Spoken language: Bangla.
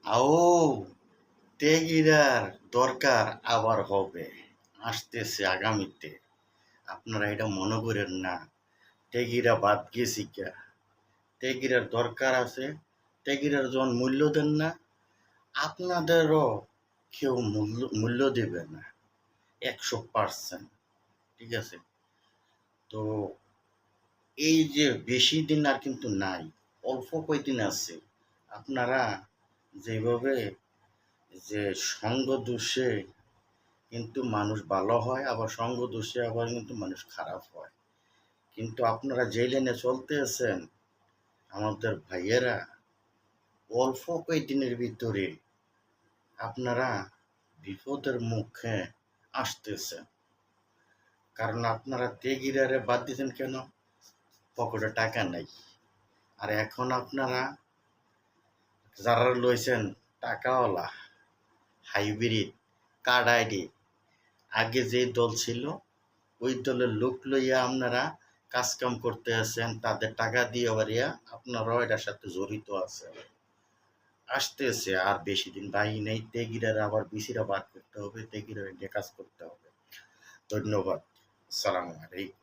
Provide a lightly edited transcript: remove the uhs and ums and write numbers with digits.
আও টেগিরার দরকার আবার হবে, আসতেছে আগামীতে। আপনারা এটা মনে করেন না টেগিরা বাদ গেছি কা, টেগিরার দরকার আছে। টেগিরার যখন মূল্য দেন না, আপনাদেরও কেউ মূল্য দেবে না 100%। ঠিক আছে? তো এই যে বেশি দিন আর কিন্তু নাই, অল্প কয়দিন আছে। আপনারা যেভাবে যে সঙ্গ দোষে কিন্তু মানুষ ভালো হয়, আবার সঙ্গ দোষে আবার কিন্তু মানুষ খারাপ হয়। কিন্তু আপনারা যে লাইনে চলতে আছেন আমাদের ভাইয়েরা, অল্প কয়েকদিনের ভিতরে আপনারা বিপদের মুখে আসতেছেন। কারণ আপনারা তেগিরারে বাদ দিতেন কেন? পকেটে টাকা নাই। আর এখন আপনারা যারা লইছেন টাকাওয়ালা, হাইব্রিড, কার্ড আইডি, আগে যে দল ছিল ওই দলের লোক লইয়া আপনারা কাজকাম করতে আছেন, তাদের টাকা দিয়ে বাড়িয়া আপনারাও এটার সাথে জড়িত আছেন। আসতেছে আর বেশি দিন বাকি নেই, তেগিরার আবার বিসিরা বার করতে হবে, তেগিরার নিয়ে কাজ করতে হবে। ধন্যবাদ। আসসালামু আলাইকুম।